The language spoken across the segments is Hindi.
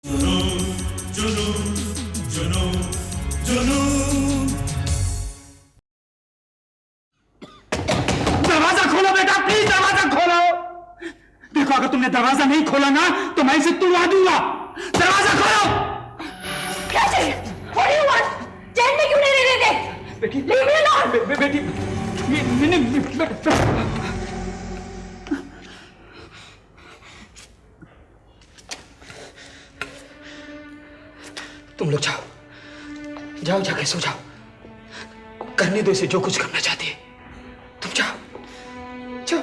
जुनून जुनून जुनून जुनून। दरवाजा खोलो बेटा, प्लीज दरवाजा खोलो। देखो अगर तुमने दरवाजा नहीं खोला ना तो मैं इसे तोड़वा दूंगा। दरवाजा खोलो। क्या चाहिए? What do you want? चैन में क्यों नहीं रहने देते? बेटी, Leave me alone! बेटी, तुम लोग जाओ, जाओ जाके सो जाओ। करने दो इसे जो कुछ करना चाहती है। तुम जाओ, जाओ।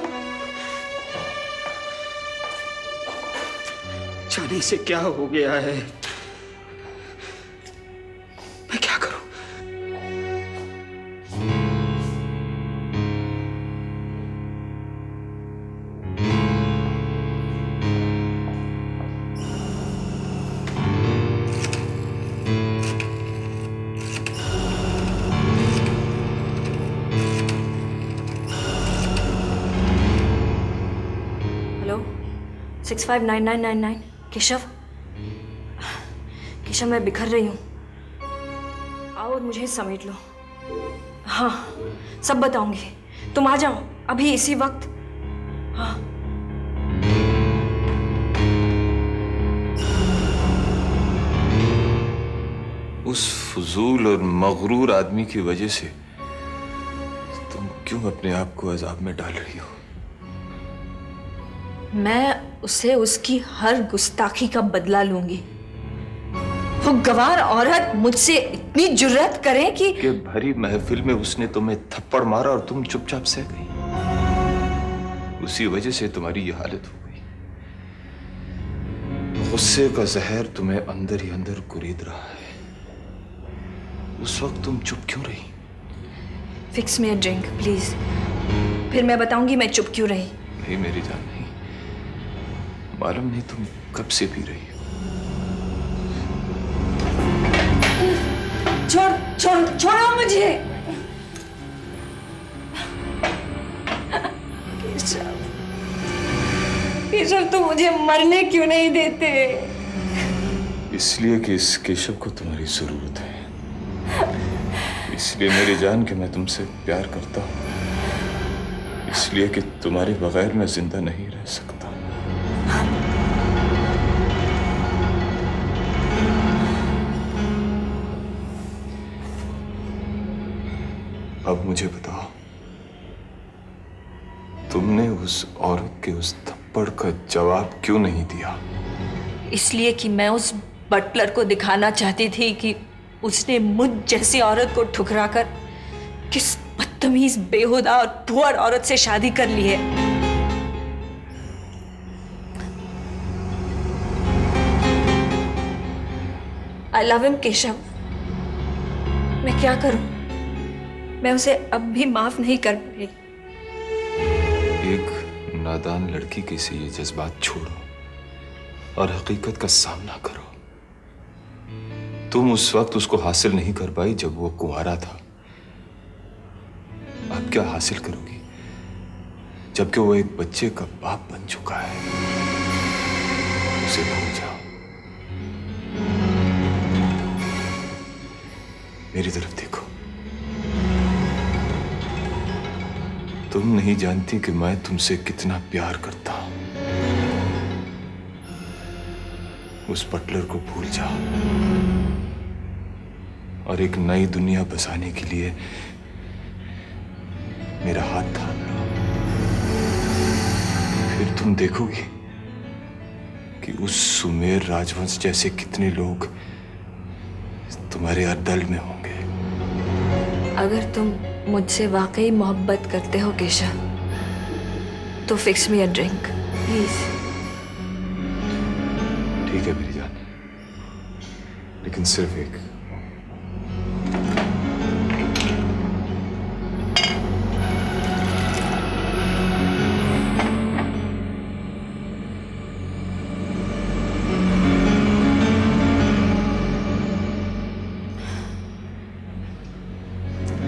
जाने इसे क्या हो गया है? मैं क्या करूं? हेलो 659999 केशव। केशव मैं बिखर रही हूँ, आओ और मुझे समेट लो। हाँ सब बताऊंगी, तुम आ जाओ अभी इसी वक्त। हाँ उस फजूल और मगरूर आदमी की वजह से तुम क्यों अपने आप को अजाब में डाल रही हो? मैं उसे उसकी हर गुस्ताखी का बदला लूंगी। वो गवार औरत मुझसे इतनी जुर्रत करे कि भरी महफिल में उसने तुम्हें थप्पड़ मारा और तुम चुपचाप सह गई। उसी वजह से तुम्हारी ये हालत हो गई। गुस्से का जहर तुम्हें अंदर ही अंदर कुरीद रहा है। उस वक्त तुम चुप क्यों रही? Fix me a drink please, फिर मैं बताऊंगी मैं चुप क्यों रही। नहीं मेरी जान, नहीं। मालूम नहीं तुम कब से पी रही हो। छोड़ो मुझे। केशव तो मुझे मरने क्यों नहीं देते? इसलिए कि इस केशव को तुम्हारी जरूरत है। इसलिए मेरी जान कि मैं तुमसे प्यार करता हूं। इसलिए कि तुम्हारे बगैर मैं जिंदा नहीं रह सकता। अब मुझे बताओ, तुमने उस औरत के उस थप्पड़ का जवाब क्यों नहीं दिया? इसलिए कि मैं उस बटलर को दिखाना चाहती थी कि उसने मुझ जैसी औरत को ठुकराकर किस बदतमीज, बेहुदा और पुअर औरत से शादी कर ली है। I love him Keshav. मैं क्या करूं? मैं उसे अब भी माफ नहीं कर पाई। एक नादान लड़की के से ये जज्बात छोड़ो और हकीकत का सामना करो। तुम उस वक्त उसको हासिल नहीं कर पाई जब वो कुंवारा था। अब क्या हासिल करोगी जबकि वो एक बच्चे का बाप बन चुका है? उसे भूल जाओ। मेरी तरफ देखो। तुम नहीं जानती कि मैं तुमसे कितना प्यार करता हूं। उस बटलर को भूल जाओ और एक नई दुनिया बसाने के लिए मेरा हाथ थाम लो। फिर तुम देखोगी कि उस सुमेर राजवंश जैसे कितने लोग तुम्हारे दल में होंगे। अगर तुम मुझसे वाकई मोहब्बत करते हो केशव तो fix me a drink please. ठीक है मेरी जान, लेकिन सिर्फ एक।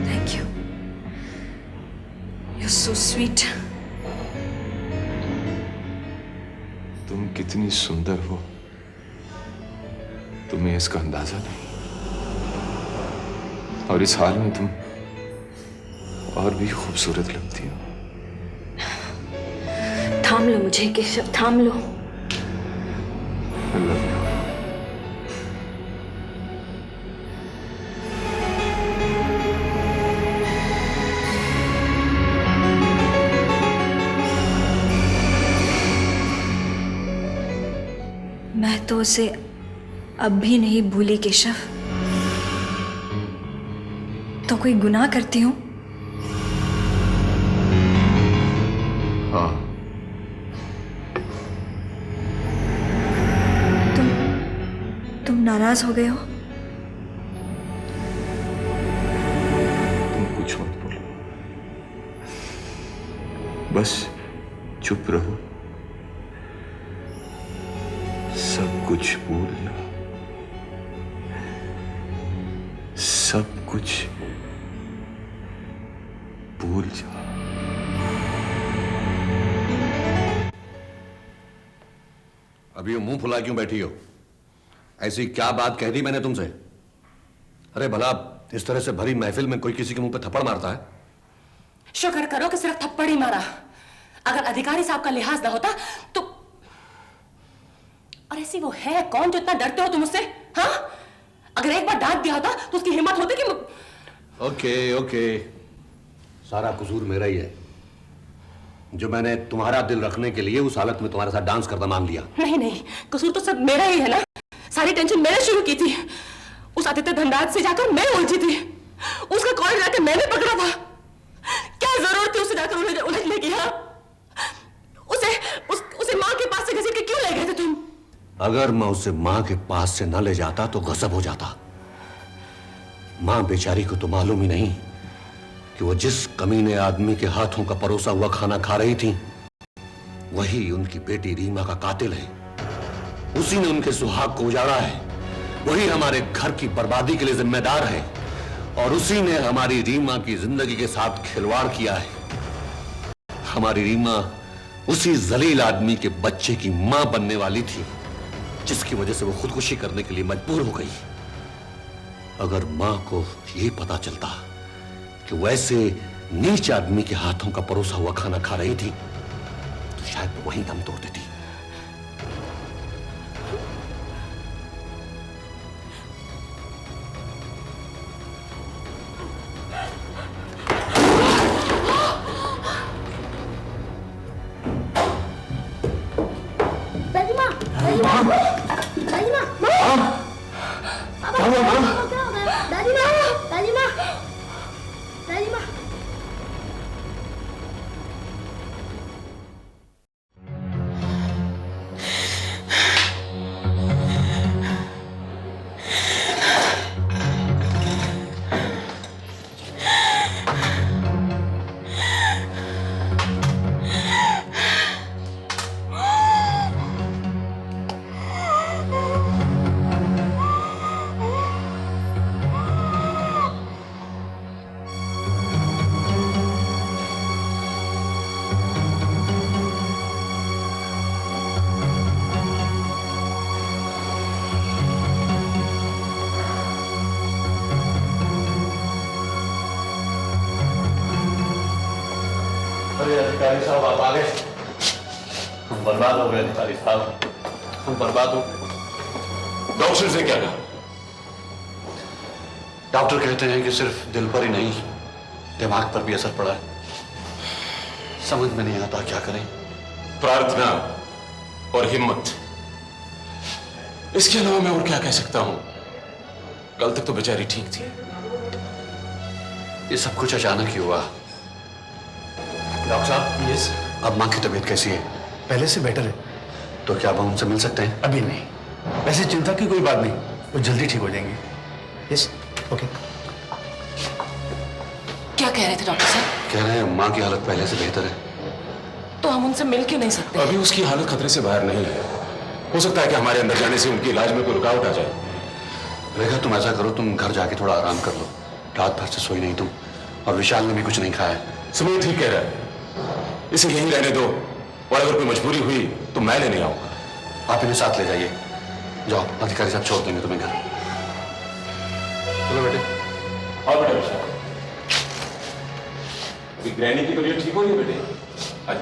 Thank you, you so sweet. तुम कितनी सुंदर हो तुम्हें इसका अंदाजा नहीं, और इस हाल में तुम और भी खूबसूरत लगती हो। थाम लो मुझे केशव, थाम लो। I love you. मैं तो उसे अब भी नहीं भूली केशव। तो कोई गुनाह करती हूँ? हाँ, तुम नाराज हो गए हो? तुम कुछ मत बोलो, बस चुप रहो, सब कुछ भूल जाओ, सब कुछ भूल जाओ। अभी ये मुंह फुला क्यों बैठी हो? ऐसी क्या बात कह दी मैंने तुमसे? अरे भला इस तरह से भरी महफिल में कोई किसी के मुंह पे थप्पड़ मारता है? शुक्र करो कि सिर्फ थप्पड़ ही मारा। अगर अधिकारी साहब का लिहाज ना होता तो। और ऐसी वो है कौन जो इतना डरते हो तुम उससे? हाँ, अगर एक बार डांट दिया होता तो उसकी हिम्मत होती कि। ओके ओके, सारा कसूर मेरा ही है जो मैंने तुम्हारा दिल रखने के लिए उस हालत में तुम्हारे साथ डांस करना मान लिया। नहीं नहीं, कसूर तो सब मेरा ही है ना। सारी टेंशन मैंने शुरू की थी। उस आदित्य धनराज से जाकर मैं उलझी थी। उसका कॉल जाकर मैंने पकड़ा था। क्या जरूरत थी उसे जाकर उलझने की? हाँ, उसे मां के पास से घसीट के क्यों ले गए थे तुम? अगर मैं उसे मां के पास से न ले जाता तो गजब हो जाता। मां बेचारी को तो मालूम ही नहीं कि वो जिस कमीने आदमी के हाथों का परोसा हुआ खाना खा रही थी वही उनकी बेटी रीमा का कातिल है। उसी ने उनके सुहाग को उजाड़ा है, वही हमारे घर की बर्बादी के लिए जिम्मेदार है, और उसी ने हमारी रीमा की जिंदगी के साथ खिलवाड़ किया है। हमारी रीमा उसी जलील आदमी के बच्चे की मां बनने वाली थी जिसकी वजह से वो खुदकुशी करने के लिए मजबूर हो गई। अगर मां को यह पता चलता कि वैसे नीच आदमी के हाथों का परोसा हुआ खाना खा रही थी तो शायद वो वहीं दम तोड़ देती। अधिकारी साहब आप आ गए। हम बर्बाद हो गए अधिकारी साहब, हम बर्बाद हो गए। डॉक्टर से क्या कहा? डॉक्टर कहते हैं कि सिर्फ दिल पर ही नहीं दिमाग पर भी असर पड़ा है। समझ में नहीं आता क्या करें। प्रार्थना और हिम्मत, इसके अलावा मैं और क्या कह सकता हूं? कल तक तो बेचारी ठीक थी। ये सब कुछ अचानक ही हुआ। डॉक्टर साहब, यस, अब मां की तबीयत कैसी है? पहले से बेटर है। तो क्या अब हम उनसे मिल सकते हैं? अभी नहीं, वैसे चिंता की कोई बात नहीं, वो जल्दी ठीक हो जाएंगे। Yes, okay. क्या कह रहे थे डॉक्टर साहब? कह रहे हैं मां की हालत पहले से बेहतर है। तो हम उनसे मिल क्यों नहीं सकते? अभी उसकी हालत खतरे से बाहर नहीं है। हो सकता है कि हमारे अंदर जाने से उनके इलाज में कोई रुकावट आ जाए। रेखा, तुम ऐसा करो, तुम घर जाके थोड़ा आराम कर लो। रात भर से सोई नहीं तुम, और विशाल ने भी कुछ नहीं खाया है। सुमित ठीक कह रहा है, इसे यहीं रहने दो, और अगर कोई मजबूरी हुई तो मैं लेने आऊंगा। आप इन्हें साथ ले जाइए। जाओ, अधिकारी साहब छोड़ देंगे तुम्हें घर। चलो बेटे। और बेटे, अभी ग्रैनी की तबीयत ठीक हो रही है बेटे? आज